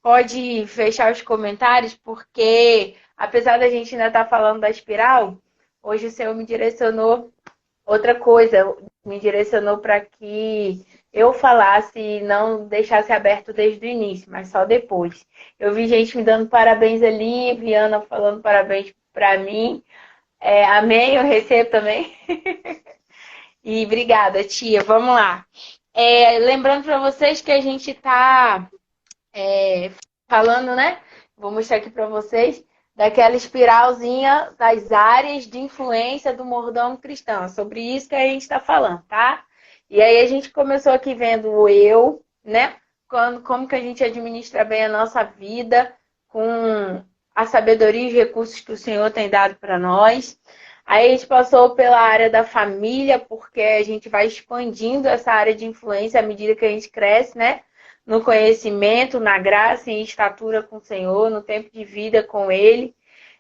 pode fechar os comentários, porque apesar da gente ainda estar falando da espiral, hoje o Senhor me direcionou outra coisa, me direcionou para que eu falasse e não deixasse aberto desde o início, mas só depois. Eu vi gente me dando parabéns ali, Viana falando parabéns para mim. Amém, eu recebo também. E obrigada, tia. Vamos lá. Lembrando para vocês que a gente está falando, né? Vou mostrar aqui para vocês daquela espiralzinha das áreas de influência do mordomo cristão. É sobre isso que a gente está falando, tá? E aí a gente começou aqui vendo o eu, né? Como que a gente administra bem a nossa vida com a sabedoria e os recursos que o Senhor tem dado para nós. Aí a gente passou pela área da família, porque a gente vai expandindo essa área de influência à medida que a gente cresce, né? No conhecimento, na graça e estatura com o Senhor, no tempo de vida com Ele.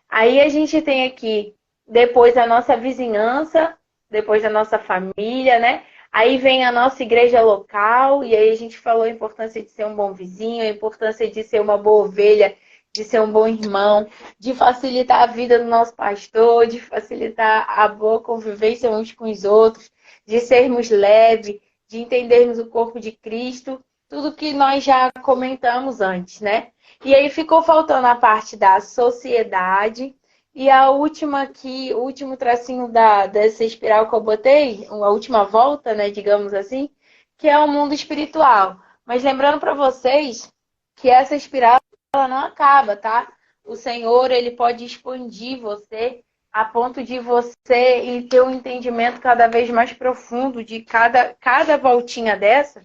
Aí a gente tem aqui, depois a nossa vizinhança, depois a nossa família, né? Aí vem a nossa igreja local, e aí a gente falou a importância de ser um bom vizinho, a importância de ser uma boa ovelha, de ser um bom irmão, de facilitar a vida do nosso pastor, de facilitar a boa convivência uns com os outros, de sermos leves, de entendermos o corpo de Cristo, tudo que nós já comentamos antes, né? E aí ficou faltando a parte da sociedade. E a última aqui, o último tracinho dessa espiral que eu botei, a última volta, né, digamos assim, que é o mundo espiritual. Mas lembrando para vocês que essa espiral ela não acaba, tá? O Senhor, ele pode expandir você a ponto de você ter um entendimento cada vez mais profundo de cada voltinha dessa.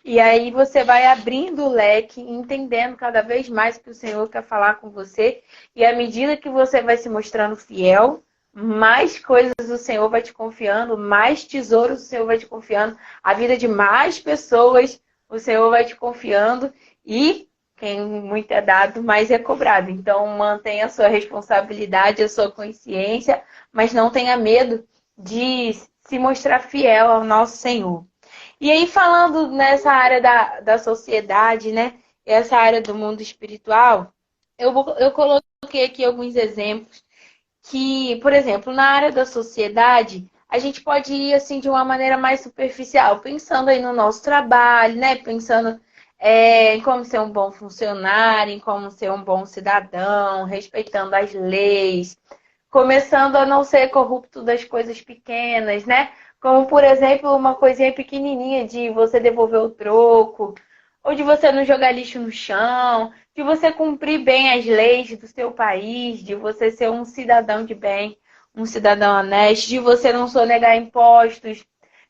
E aí você vai abrindo o leque, entendendo cada vez mais o que o Senhor quer falar com você. E à medida que você vai se mostrando fiel, mais coisas o Senhor vai te confiando, mais tesouros o Senhor vai te confiando, a vida de mais pessoas o Senhor vai te confiando e quem muito é dado, mais é cobrado. Então mantenha a sua responsabilidade, a sua consciência, mas não tenha medo de se mostrar fiel ao nosso Senhor. E aí, falando nessa área da sociedade, né? Essa área do mundo espiritual, eu coloquei aqui alguns exemplos que, por exemplo, na área da sociedade, a gente pode ir assim de uma maneira mais superficial, pensando aí no nosso trabalho, né? Pensando em como ser um bom funcionário, em como ser um bom cidadão, respeitando as leis, começando a não ser corrupto das coisas pequenas, né? Como, por exemplo, uma coisinha pequenininha de você devolver o troco, ou de você não jogar lixo no chão, de você cumprir bem as leis do seu país, de você ser um cidadão de bem, um cidadão honesto, de você não sonegar impostos,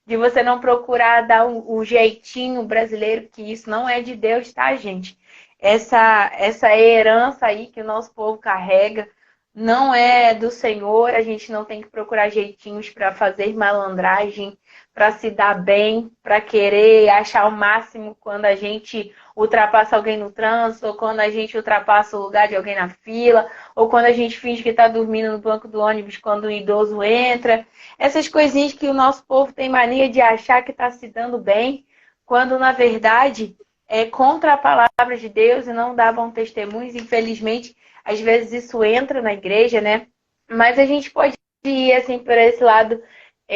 de você não procurar dar o jeitinho brasileiro, que isso não é de Deus, tá, gente? Essa herança aí que o nosso povo carrega não é do Senhor, a gente não tem que procurar jeitinhos para fazer malandragem, para se dar bem, para querer achar o máximo quando a gente ultrapassa alguém no trânsito, ou quando a gente ultrapassa o lugar de alguém na fila, ou quando a gente finge que está dormindo no banco do ônibus quando o idoso entra. Essas coisinhas que o nosso povo tem mania de achar que está se dando bem, quando na verdade é contra a palavra de Deus e não dá bom testemunhos. Infelizmente, às vezes isso entra na igreja, né? Mas a gente pode ir assim por esse lado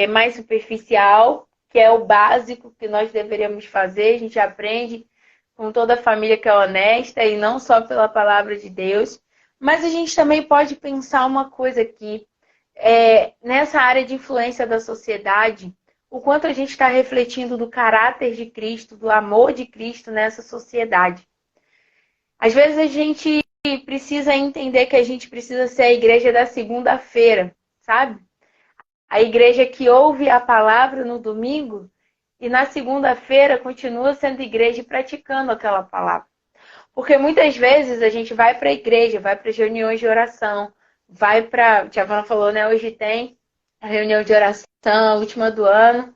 mais superficial, que é o básico que nós deveríamos fazer. A gente aprende com toda a família que é honesta e não só pela palavra de Deus. Mas a gente também pode pensar uma coisa aqui, nessa área de influência da sociedade, o quanto a gente está refletindo do caráter de Cristo, do amor de Cristo nessa sociedade. Às vezes a gente precisa entender que a gente precisa ser a igreja da segunda-feira, sabe? A igreja que ouve a palavra no domingo e na segunda-feira continua sendo igreja e praticando aquela palavra. Porque muitas vezes a gente vai para a igreja, vai para as reuniões de oração, vai para. A Tiavana falou, né? Hoje tem a reunião de oração, última do ano.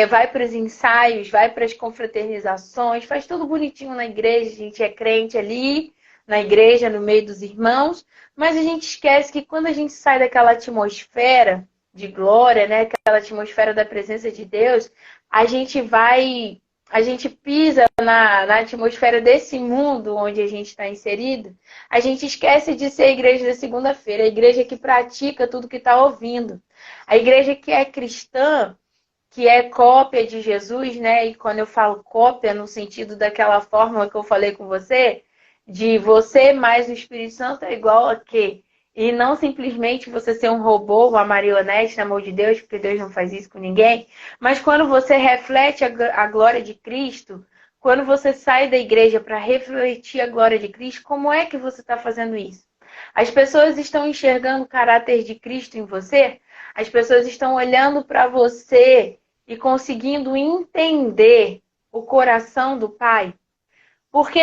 Vai para os ensaios, vai para as confraternizações, faz tudo bonitinho na igreja, a gente é crente ali, na igreja, no meio dos irmãos, mas a gente esquece que quando a gente sai daquela atmosfera de glória, né, aquela atmosfera da presença de Deus, a gente vai a gente pisa na atmosfera desse mundo onde a gente está inserido, a gente esquece de ser a igreja da segunda-feira, a igreja que pratica tudo que está ouvindo. A igreja que é cristã, que é cópia de Jesus, né? E quando eu falo cópia, no sentido daquela fórmula que eu falei com você, de você mais o Espírito Santo é igual a quê? E não simplesmente você ser um robô, uma marionete, no amor de Deus, porque Deus não faz isso com ninguém. Mas quando você reflete a glória de Cristo, quando você sai da igreja para refletir a glória de Cristo, como é que você está fazendo isso? As pessoas estão enxergando o caráter de Cristo em você? As pessoas estão olhando para você e conseguindo entender o coração do Pai? Porque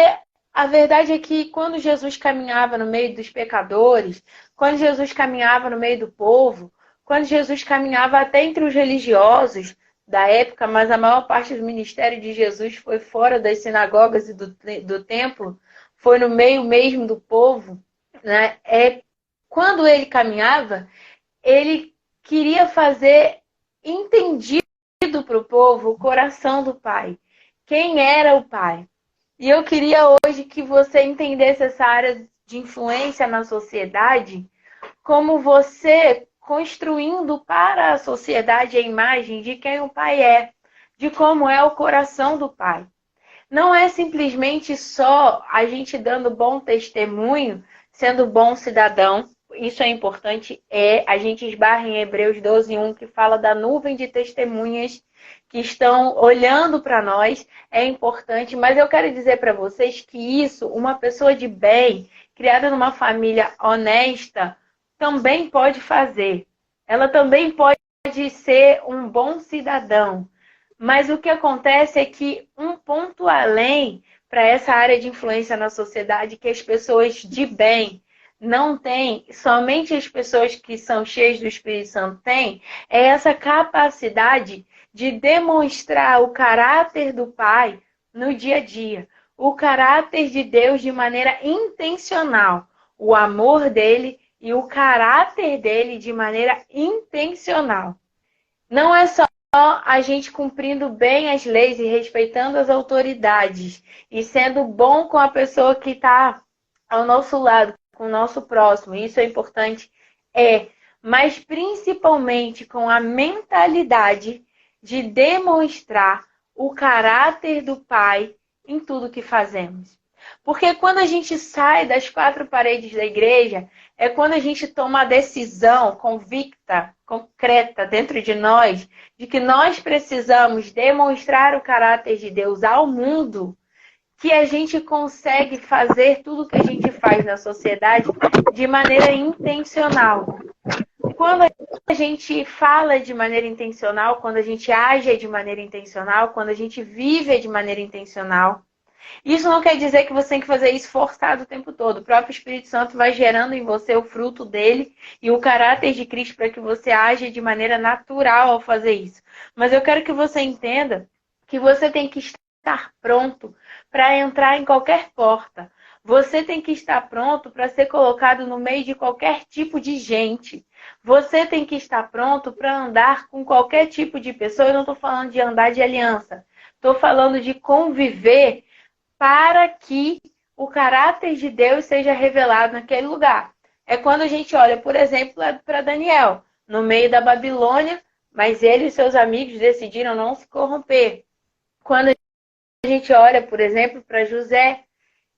a verdade é que quando Jesus caminhava no meio dos pecadores, quando Jesus caminhava no meio do povo, quando Jesus caminhava até entre os religiosos da época, mas a maior parte do ministério de Jesus foi fora das sinagogas e do templo, foi no meio mesmo do povo, né? Quando ele caminhava, ele queria fazer entendido para o povo o coração do Pai. Quem era o Pai? E eu queria hoje que você entendesse essa área de influência na sociedade, como você construindo para a sociedade a imagem de quem o Pai é, de como é o coração do Pai. Não é simplesmente só a gente dando bom testemunho, sendo bom cidadão. Isso é importante, a gente esbarra em Hebreus 12:1, que fala da nuvem de testemunhas que estão olhando para nós, é importante, mas eu quero dizer para vocês que isso, uma pessoa de bem, criada numa família honesta, também pode fazer. Ela também pode ser um bom cidadão. Mas o que acontece é que um ponto além para essa área de influência na sociedade que as pessoas de bem não têm, somente as pessoas que são cheias do Espírito Santo têm, é essa capacidade de demonstrar o caráter do Pai no dia a dia, o caráter de Deus de maneira intencional, o amor dele e o caráter dele de maneira intencional. Não é só a gente cumprindo bem as leis e respeitando as autoridades e sendo bom com a pessoa que está ao nosso lado, com o nosso próximo, isso é importante, mas principalmente com a mentalidade de demonstrar o caráter do Pai em tudo que fazemos. Porque quando a gente sai das quatro paredes da igreja, é quando a gente toma a decisão convicta, concreta dentro de nós, de que nós precisamos demonstrar o caráter de Deus ao mundo, que a gente consegue fazer tudo que a gente faz na sociedade de maneira intencional. Quando a gente fala de maneira intencional, quando a gente age de maneira intencional, quando a gente vive de maneira intencional, isso não quer dizer que você tem que fazer isso forçado o tempo todo. O próprio Espírito Santo vai gerando em você o fruto dele e o caráter de Cristo para que você age de maneira natural ao fazer isso. Mas eu quero que você entenda que você tem que estar pronto para entrar em qualquer porta. Você tem que estar pronto para ser colocado no meio de qualquer tipo de gente. Você tem que estar pronto para andar com qualquer tipo de pessoa. Eu não estou falando de andar de aliança. Estou falando de conviver para que o caráter de Deus seja revelado naquele lugar. É quando a gente olha, por exemplo, para Daniel, no meio da Babilônia, mas ele e seus amigos decidiram não se corromper. Quando a gente olha, por exemplo, para José,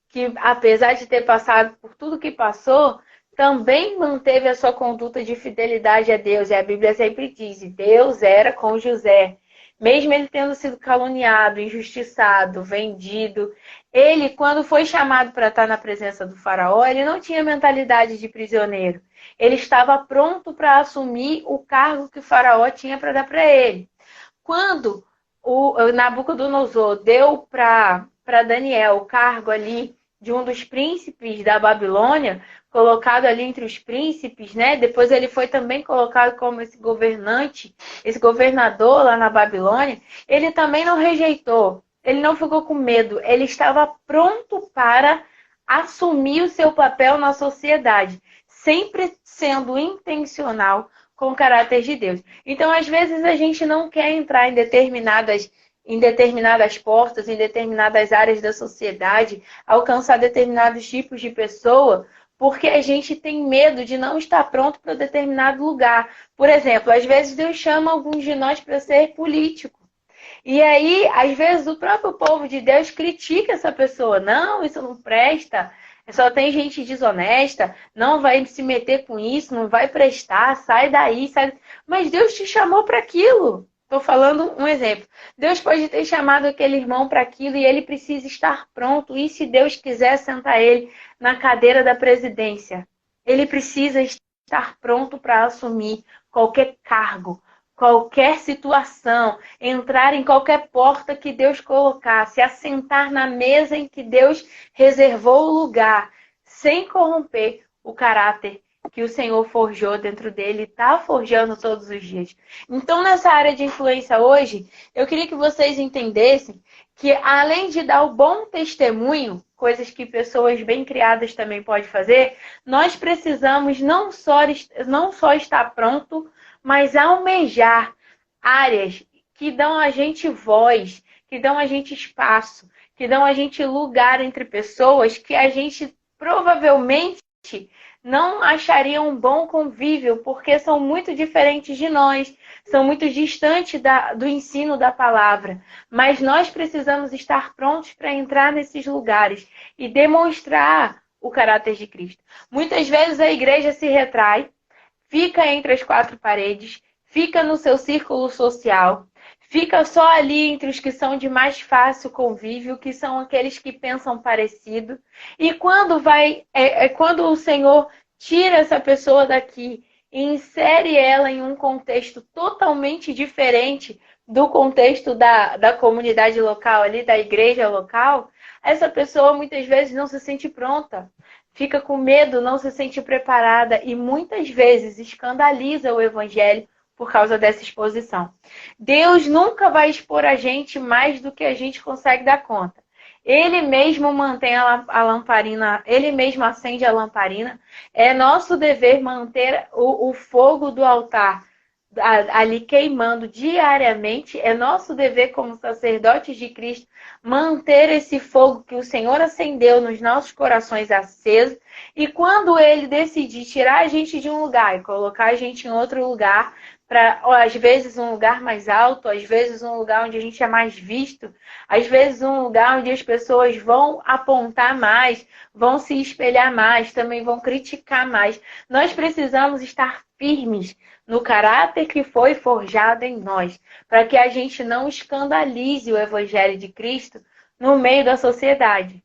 que apesar de ter passado por tudo que passou, também manteve a sua conduta de fidelidade a Deus. E a Bíblia sempre diz, Deus era com José. Mesmo ele tendo sido caluniado, injustiçado, vendido, ele, quando foi chamado para estar na presença do faraó, ele não tinha mentalidade de prisioneiro. Ele estava pronto para assumir o cargo que o faraó tinha para dar para ele. Quando o Nabucodonosor deu para Daniel o cargo ali de um dos príncipes da Babilônia, colocado ali entre os príncipes, né? Depois ele foi também colocado como esse governante, esse governador lá na Babilônia. Ele também não rejeitou, ele não ficou com medo, ele estava pronto para assumir o seu papel na sociedade, sempre sendo intencional com o caráter de Deus. Então, às vezes, a gente não quer entrar em determinadas em determinadas portas, em determinadas áreas da sociedade, alcançar determinados tipos de pessoa, porque a gente tem medo de não estar pronto para determinado lugar. Por exemplo, às vezes Deus chama alguns de nós para ser político. E aí, às vezes, o próprio povo de Deus critica essa pessoa. Não, isso não presta. Só tem gente desonesta. Não vai se meter com isso, não vai prestar. Sai daí, sai. Mas Deus te chamou para aquilo. Estou falando um exemplo. Deus pode ter chamado aquele irmão para aquilo e ele precisa estar pronto. E se Deus quiser sentar ele na cadeira da presidência, ele precisa estar pronto para assumir qualquer cargo, qualquer situação, entrar em qualquer porta que Deus colocar, se assentar na mesa em que Deus reservou o lugar, sem corromper o caráter que o Senhor forjou dentro dele, está forjando todos os dias. Então, nessa área de influência hoje, eu queria que vocês entendessem que, além de dar o bom testemunho, coisas que pessoas bem criadas também podem fazer, nós precisamos não só estar pronto, mas almejar áreas que dão a gente voz, que dão a gente espaço, que dão a gente lugar entre pessoas que a gente provavelmente não acharia um bom convívio, porque são muito diferentes de nós, são muito distantes do ensino da palavra. Mas nós precisamos estar prontos para entrar nesses lugares e demonstrar o caráter de Cristo. Muitas vezes a igreja se retrai, fica entre as quatro paredes, fica no seu círculo social, fica só ali entre os que são de mais fácil convívio, que são aqueles que pensam parecido. E quando o Senhor tira essa pessoa daqui e insere ela em um contexto totalmente diferente do contexto da comunidade local ali, da igreja local, essa pessoa muitas vezes não se sente pronta. Fica com medo, não se sente preparada e muitas vezes escandaliza o evangelho por causa dessa exposição. Deus nunca vai expor a gente mais do que a gente consegue dar conta. Ele mesmo mantém a lamparina, ele mesmo acende a lamparina. É nosso dever manter o fogo do altar ali queimando diariamente. É nosso dever como sacerdotes de Cristo manter esse fogo que o Senhor acendeu nos nossos corações aceso. E quando ele decidir tirar a gente de um lugar e colocar a gente em outro lugar, para às vezes um lugar mais alto, às vezes um lugar onde a gente é mais visto, às vezes um lugar onde as pessoas vão apontar mais, vão se espelhar mais, também vão criticar mais. Nós precisamos estar firmes no caráter que foi forjado em nós, para que a gente não escandalize o Evangelho de Cristo no meio da sociedade.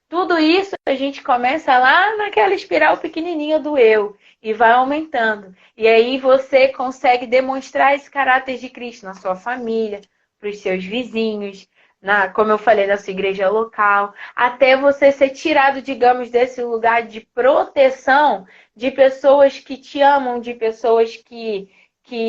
Tudo isso a gente começa lá naquela espiral pequenininha do eu e vai aumentando. E aí você consegue demonstrar esse caráter de Cristo na sua família, para os seus vizinhos, como eu falei, na sua igreja local, até você ser tirado, digamos, desse lugar de proteção de pessoas que te amam, de pessoas que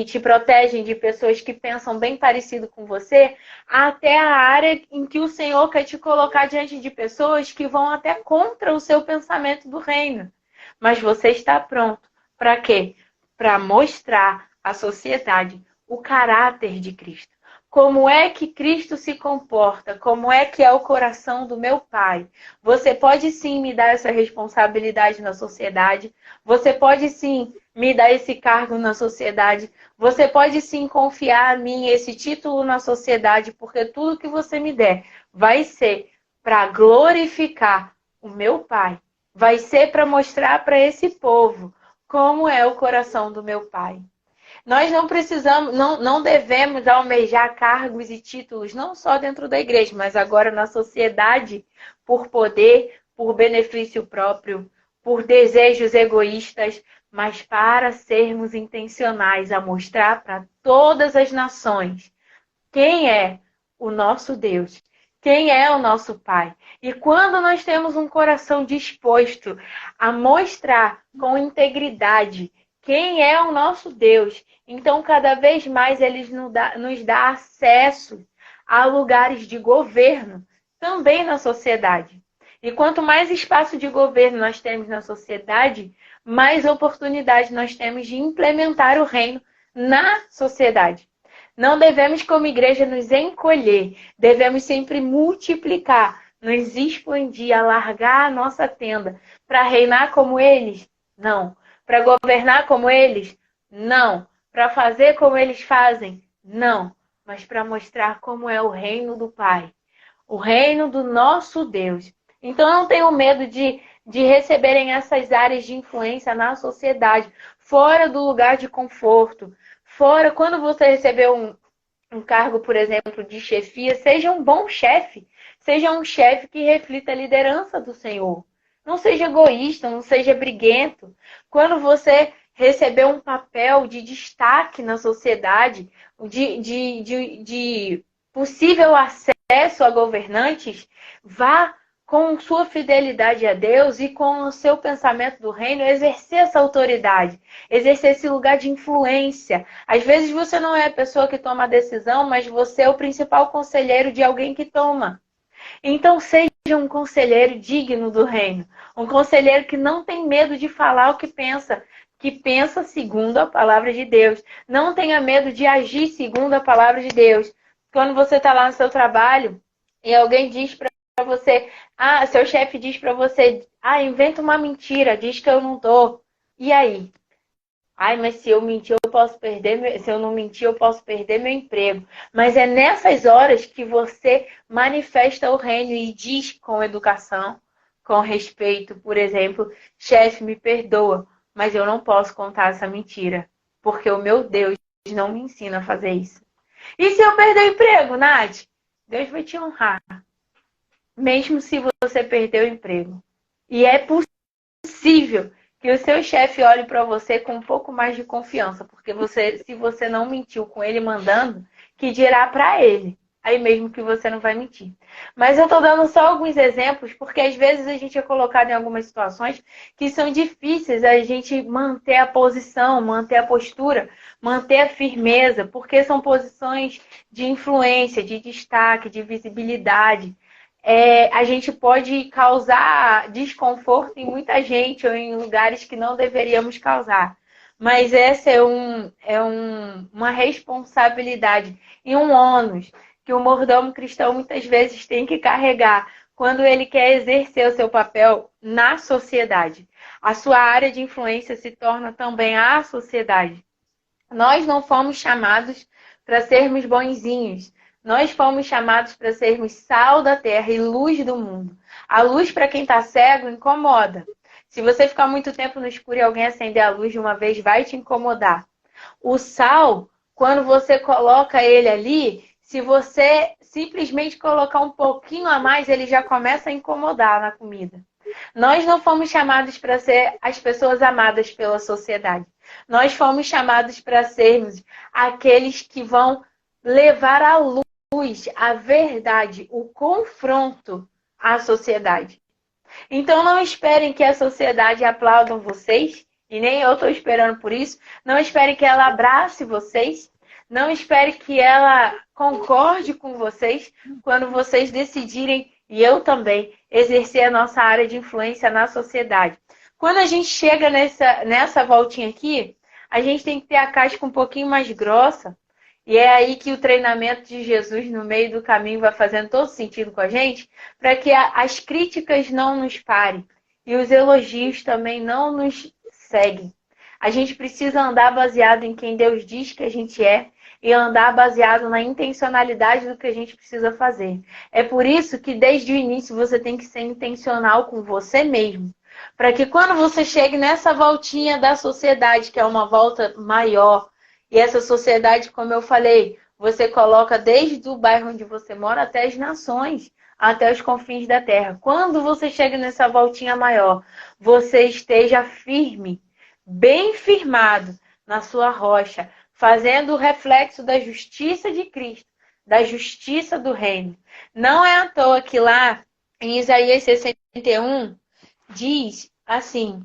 te protegem, de pessoas que pensam bem parecido com você, até a área em que o Senhor quer te colocar diante de pessoas que vão até contra o seu pensamento do reino. Mas você está pronto. Para quê? Para mostrar à sociedade o caráter de Cristo. Como é que Cristo se comporta? Como é que é o coração do meu Pai? Você pode sim me dar essa responsabilidade na sociedade. Você pode sim me dar esse cargo na sociedade. Você pode sim confiar a mim esse título na sociedade, porque tudo que você me der vai ser para glorificar o meu Pai. Vai ser para mostrar para esse povo como é o coração do meu Pai. Nós não precisamos, não devemos almejar cargos e títulos, não só dentro da igreja, mas agora na sociedade, por poder, por benefício próprio, por desejos egoístas, mas para sermos intencionais a mostrar para todas as nações quem é o nosso Deus, quem é o nosso Pai. E quando nós temos um coração disposto a mostrar com integridade quem é o nosso Deus, então cada vez mais Ele nos dá acesso a lugares de governo, também na sociedade. E quanto mais espaço de governo nós temos na sociedade, mais oportunidade nós temos de implementar o reino na sociedade. Não devemos, como igreja, nos encolher. Devemos sempre multiplicar, nos expandir, alargar a nossa tenda. Para reinar como eles? Não. Para governar como eles? Não. Para fazer como eles fazem? Não. Mas para mostrar como é o reino do Pai. O reino do nosso Deus. Então, não tenham medo de receberem essas áreas de influência na sociedade, fora do lugar de conforto. Fora, quando você receber um cargo, por exemplo, de chefia, seja um bom chefe. Seja um chefe que reflita a liderança do Senhor. Não seja egoísta, não seja briguento. Quando você receber um papel de destaque na sociedade, de possível acesso a governantes, vá com sua fidelidade a Deus e com o seu pensamento do reino, exercer essa autoridade, exercer esse lugar de influência. Às vezes você não é a pessoa que toma a decisão, mas você é o principal conselheiro de alguém que toma. Então seja um conselheiro digno do reino, um conselheiro que não tem medo de falar o que pensa segundo a palavra de Deus. Não tenha medo de agir segundo a palavra de Deus. Quando você está lá no seu trabalho e alguém diz para você, seu chefe diz para você, inventa uma mentira, diz que eu não tô. E aí? Mas se eu mentir, eu posso perder, se eu não mentir, eu posso perder meu emprego. Mas é nessas horas que você manifesta o reino e diz com educação, com respeito, por exemplo, chefe, me perdoa, mas eu não posso contar essa mentira, porque o meu Deus não me ensina a fazer isso. E se eu perder o emprego, Nath? Deus vai te honrar, mesmo se você perder o emprego. E é possível que o seu chefe olhe para você com um pouco mais de confiança, porque se você não mentiu com ele mandando, que dirá para ele, aí mesmo que você não vai mentir. Mas eu estou dando só alguns exemplos, porque às vezes a gente é colocado em algumas situações que são difíceis a gente manter a posição, manter a postura, manter a firmeza, porque são posições de influência, de destaque, de visibilidade. A gente pode causar desconforto em muita gente ou em lugares que não deveríamos causar. Mas essa uma responsabilidade e um ônus que o mordomo cristão muitas vezes tem que carregar quando ele quer exercer o seu papel na sociedade. A sua área de influência se torna também a sociedade. Nós não fomos chamados para sermos bonzinhos. Nós fomos chamados para sermos sal da terra e luz do mundo. A luz, para quem está cego, incomoda. Se você ficar muito tempo no escuro e alguém acender a luz de uma vez, vai te incomodar. O sal, quando você coloca ele ali, se você simplesmente colocar um pouquinho a mais, ele já começa a incomodar na comida. Nós não fomos chamados para ser as pessoas amadas pela sociedade. Nós fomos chamados para sermos aqueles que vão levar a luz, a verdade, o confronto à sociedade. Então não esperem que a sociedade aplaude vocês, e nem eu estou esperando por isso. Não esperem que ela abrace vocês. Não espere que ela concorde com vocês quando vocês decidirem, e eu também, exercer a nossa área de influência na sociedade. Quando a gente chega nessa voltinha aqui, a gente tem que ter a casca um pouquinho mais grossa. E é aí que o treinamento de Jesus no meio do caminho vai fazendo todo sentido com a gente, para que as críticas não nos parem e os elogios também não nos seguem. A gente precisa andar baseado em quem Deus diz que a gente é e andar baseado na intencionalidade do que a gente precisa fazer. É por isso que desde o início você tem que ser intencional com você mesmo. Para que quando você chegue nessa voltinha da sociedade, que é uma volta maior, e essa sociedade, como eu falei, você coloca desde o bairro onde você mora até as nações, até os confins da terra. Quando você chega nessa voltinha maior, você esteja firme, bem firmado na sua rocha, fazendo o reflexo da justiça de Cristo, da justiça do reino. Não é à toa que lá em Isaías 61 diz assim: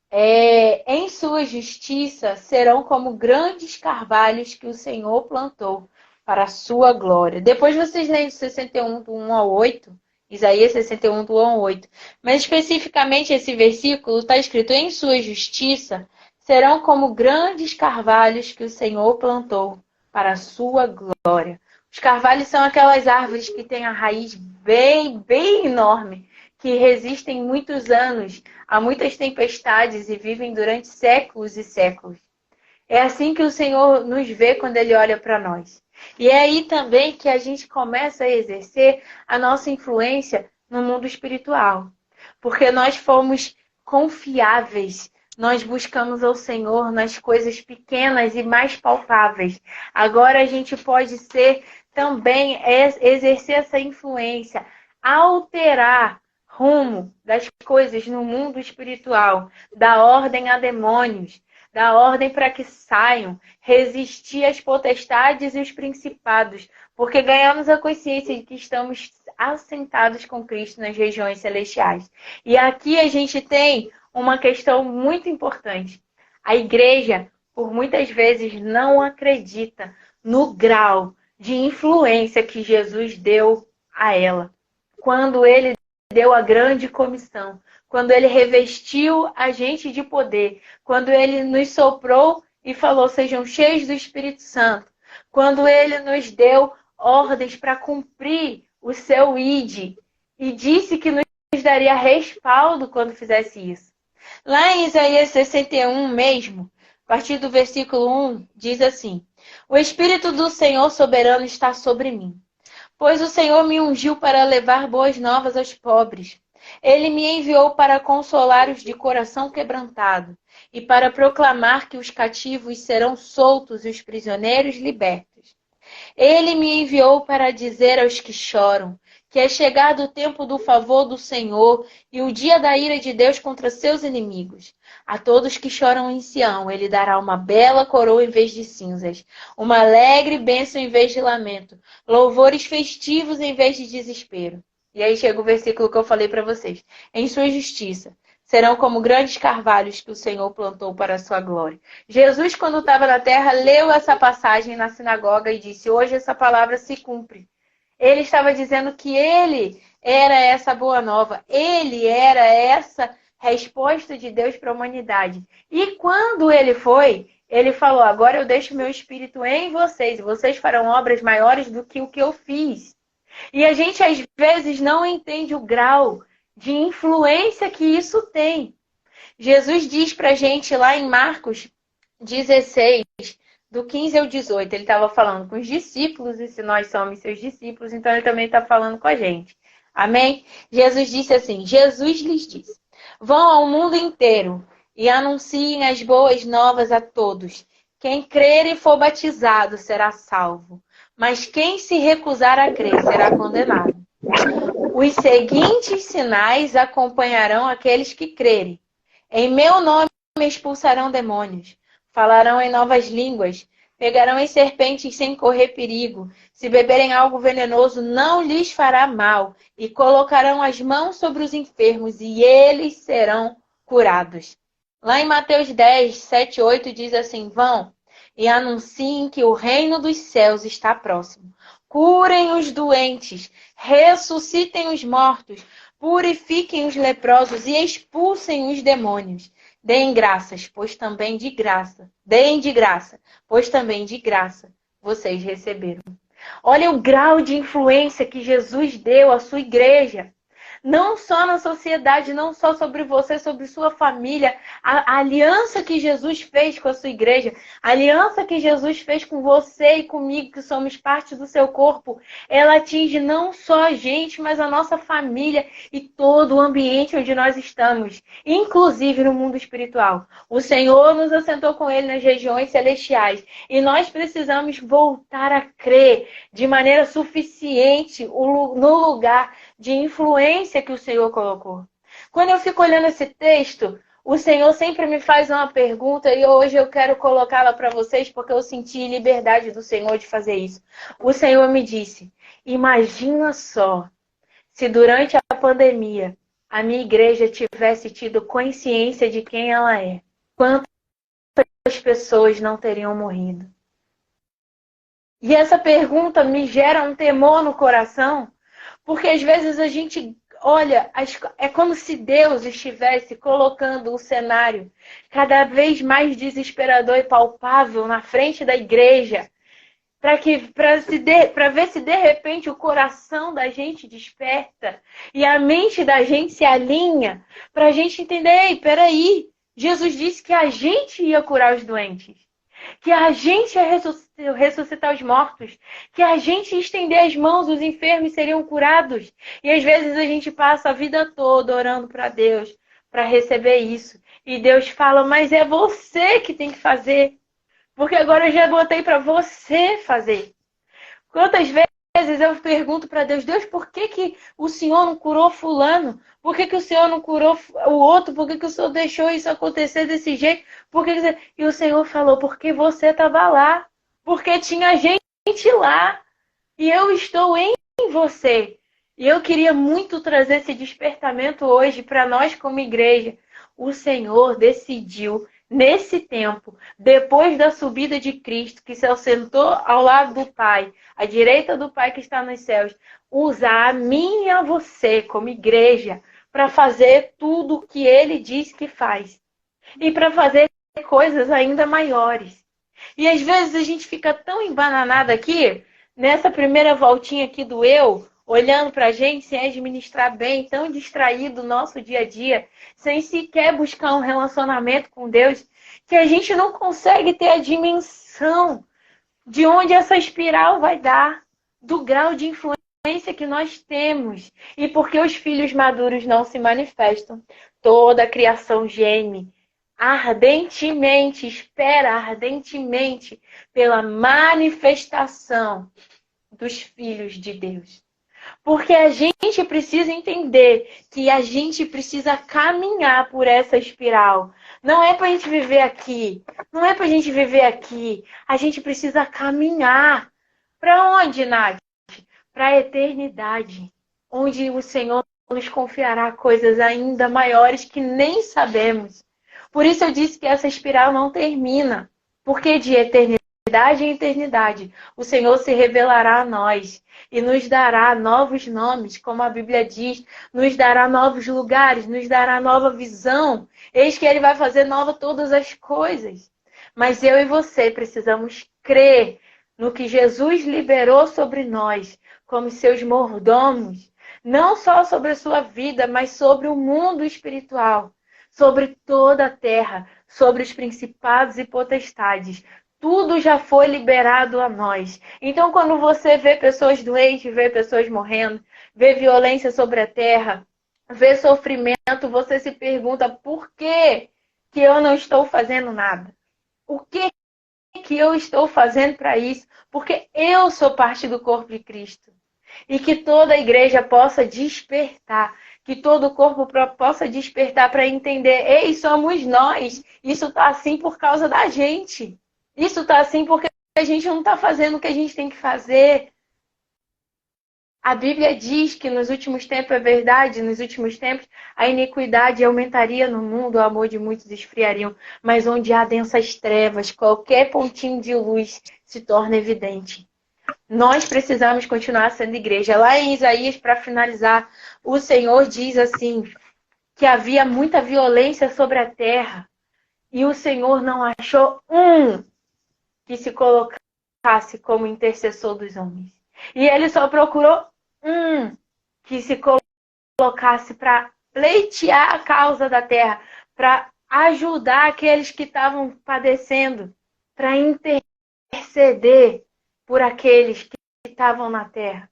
em sua justiça serão como grandes carvalhos que o Senhor plantou para a sua glória. Depois vocês leem 61 do 1 ao 8, Isaías 61 do 1 ao 8. Mas especificamente esse versículo está escrito: em sua justiça serão como grandes carvalhos que o Senhor plantou para a sua glória. Os carvalhos são aquelas árvores que têm a raiz bem, bem enorme, que resistem muitos anos a muitas tempestades e vivem durante séculos e séculos. É assim que o Senhor nos vê quando Ele olha para nós. E é aí também que a gente começa a exercer a nossa influência no mundo espiritual. Porque nós fomos confiáveis. Nós buscamos ao Senhor nas coisas pequenas e mais palpáveis. Agora a gente pode ser também exercer essa influência, alterar rumo das coisas no mundo espiritual, dar ordem a demônios, dar ordem para que saiam, resistir às potestades e os principados, porque ganhamos a consciência de que estamos assentados com Cristo nas regiões celestiais. E aqui a gente tem uma questão muito importante. A igreja, por muitas vezes, não acredita no grau de influência que Jesus deu a ela. Quando ele deu a grande comissão, quando ele revestiu a gente de poder, quando ele nos soprou e falou, sejam cheios do Espírito Santo, quando ele nos deu ordens para cumprir o seu ID e disse que nos daria respaldo quando fizesse isso. Lá em Isaías 61 mesmo, a partir do versículo 1, diz assim: o Espírito do Senhor soberano está sobre mim, pois o Senhor me ungiu para levar boas novas aos pobres. Ele me enviou para consolar os de coração quebrantado e para proclamar que os cativos serão soltos e os prisioneiros libertos. Ele me enviou para dizer aos que choram que é chegado o tempo do favor do Senhor e o dia da ira de Deus contra seus inimigos. A todos que choram em Sião, ele dará uma bela coroa em vez de cinzas, uma alegre bênção em vez de lamento, louvores festivos em vez de desespero. E aí chega o versículo que eu falei para vocês. Em sua justiça serão como grandes carvalhos que o Senhor plantou para a sua glória. Jesus, quando estava na terra, leu essa passagem na sinagoga e disse, hoje essa palavra se cumpre. Ele estava dizendo que ele era essa boa nova. Ele era essa resposta de Deus para a humanidade. E quando ele foi, ele falou, agora eu deixo meu espírito em vocês. E vocês farão obras maiores do que o que eu fiz. E a gente, às vezes, não entende o grau de influência que isso tem. Jesus diz para a gente lá em Marcos 16, do 15 ao 18, ele estava falando com os discípulos, e se nós somos seus discípulos, então ele também está falando com a gente. Amém? Jesus disse assim, Jesus lhes disse, vão ao mundo inteiro e anunciem as boas novas a todos. Quem crer e for batizado será salvo, mas quem se recusar a crer será condenado. Os seguintes sinais acompanharão aqueles que crerem. Em meu nome expulsarão demônios. Falarão em novas línguas, pegarão em serpentes sem correr perigo. Se beberem algo venenoso, não lhes fará mal. E colocarão as mãos sobre os enfermos e eles serão curados. Lá em Mateus 10, 7, 8 diz assim, vão e anunciem que o reino dos céus está próximo. Curem os doentes, ressuscitem os mortos, purifiquem os leprosos e expulsem os demônios. Deem graças, pois também de graça. Deem de graça, pois também de graça vocês receberam. Olha o grau de influência que Jesus deu à sua igreja. Não só na sociedade, não só sobre você, sobre sua família. A aliança que Jesus fez com a sua igreja, a aliança que Jesus fez com você e comigo, que somos parte do seu corpo, ela atinge não só a gente, mas a nossa família e todo o ambiente onde nós estamos, inclusive no mundo espiritual. O Senhor nos assentou com Ele nas regiões celestiais e nós precisamos voltar a crer de maneira suficiente no lugar de influência que o Senhor colocou. Quando eu fico olhando esse texto, o Senhor sempre me faz uma pergunta e hoje eu quero colocá-la para vocês porque eu senti liberdade do Senhor de fazer isso. O Senhor me disse, imagina só se durante a pandemia a minha igreja tivesse tido consciência de quem ela é. Quantas pessoas não teriam morrido? E essa pergunta me gera um temor no coração, porque às vezes a gente olha, é como se Deus estivesse colocando o cenário cada vez mais desesperador e palpável na frente da igreja. para ver se de repente o coração da gente desperta e a mente da gente se alinha, para a gente entender, ei, peraí, Jesus disse que a gente ia curar os doentes, que a gente ia ressuscitar os mortos, que a gente ia estender as mãos, os enfermos seriam curados. E às vezes a gente passa a vida toda orando para Deus para receber isso. E Deus fala, mas é você que tem que fazer. Porque agora eu já botei para você fazer. Quantas vezes eu pergunto para Deus, Deus, por que o Senhor não curou fulano? Por que o Senhor não curou o outro? Por que o Senhor deixou isso acontecer desse jeito? E o Senhor falou, porque você estava lá. Porque tinha gente lá. E eu estou em você. E eu queria muito trazer esse despertamento hoje para nós como igreja. O Senhor decidiu, nesse tempo, depois da subida de Cristo, que se assentou ao lado do Pai, à direita do Pai que está nos céus, usar a mim e a você como igreja para fazer tudo o que Ele diz que faz. E para fazer coisas ainda maiores. E às vezes a gente fica tão embananado aqui, nessa primeira voltinha aqui do eu, olhando para a gente sem administrar bem, tão distraído no nosso dia a dia, sem sequer buscar um relacionamento com Deus, que a gente não consegue ter a dimensão de onde essa espiral vai dar, do grau de influência que nós temos. E porque os filhos maduros não se manifestam, toda a criação geme ardentemente, espera ardentemente pela manifestação dos filhos de Deus. Porque a gente precisa entender que a gente precisa caminhar por essa espiral. Não é para a gente viver aqui. Não é para a gente viver aqui. A gente precisa caminhar. Para onde, Nath? Para a eternidade. Onde o Senhor nos confiará coisas ainda maiores que nem sabemos. Por isso eu disse que essa espiral não termina. Porque de eternidade em eternidade, o Senhor se revelará a nós e nos dará novos nomes, como a Bíblia diz, nos dará novos lugares, nos dará nova visão. Eis que Ele vai fazer nova todas as coisas. Mas eu e você precisamos crer no que Jesus liberou sobre nós, como seus mordomos, não só sobre a sua vida, mas sobre o mundo espiritual, sobre toda a terra, sobre os principados e potestades. Tudo já foi liberado a nós. Então, quando você vê pessoas doentes, vê pessoas morrendo, vê violência sobre a terra, vê sofrimento, você se pergunta por que eu não estou fazendo nada? O que eu estou fazendo para isso? Porque eu sou parte do corpo de Cristo. E que toda a igreja possa despertar, que todo o corpo possa despertar para entender, ei, somos nós. Isso está assim por causa da gente. Isso está assim porque a gente não está fazendo o que a gente tem que fazer. A Bíblia diz que nos últimos tempos, é verdade, nos últimos tempos, a iniquidade aumentaria no mundo, o amor de muitos esfriariam. Mas onde há densas trevas, qualquer pontinho de luz se torna evidente. Nós precisamos continuar sendo igreja. Lá em Isaías, para finalizar, o Senhor diz assim, que havia muita violência sobre a terra. E o Senhor não achou que se colocasse como intercessor dos homens. E Ele só procurou que se colocasse para pleitear a causa da terra, para ajudar aqueles que estavam padecendo, para interceder por aqueles que estavam na terra.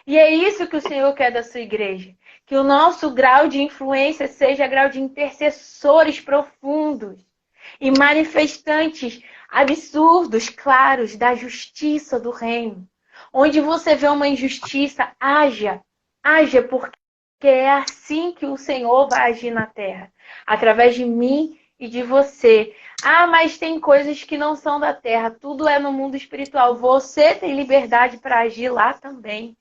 E é isso que o Senhor quer da sua igreja. Que o nosso grau de influência seja grau de intercessores profundos e manifestantes absurdos, claros, da justiça do reino. Onde você vê uma injustiça, haja porque é assim que o Senhor vai agir na terra. Através de mim e de você. Ah, mas tem coisas que não são da terra. Tudo é no mundo espiritual. Você tem liberdade para agir lá também.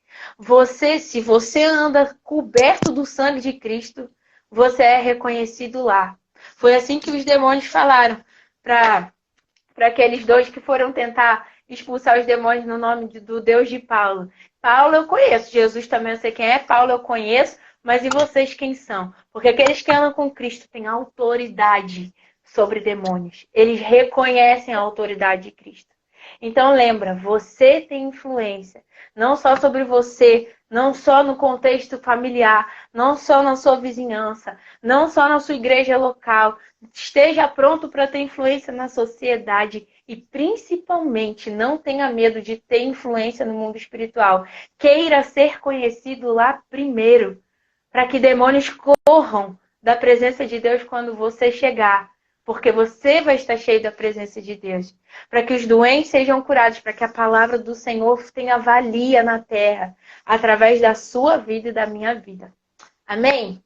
Se você anda coberto do sangue de Cristo, você é reconhecido lá. Foi assim que os demônios falaram para aqueles dois que foram tentar expulsar os demônios no nome do Deus de Paulo. Paulo eu conheço, Jesus também eu sei quem é, Paulo eu conheço, mas e vocês quem são? Porque aqueles que andam com Cristo têm autoridade sobre demônios. Eles reconhecem a autoridade de Cristo. Então lembra, você tem influência, não só sobre você, não só no contexto familiar, não só na sua vizinhança, não só na sua igreja local. Esteja pronto para ter influência na sociedade e principalmente não tenha medo de ter influência no mundo espiritual. Queira ser conhecido lá primeiro, para que demônios corram da presença de Deus quando você chegar. Porque você vai estar cheio da presença de Deus. Para que os doentes sejam curados, para que a palavra do Senhor tenha valia na terra, através da sua vida e da minha vida. Amém?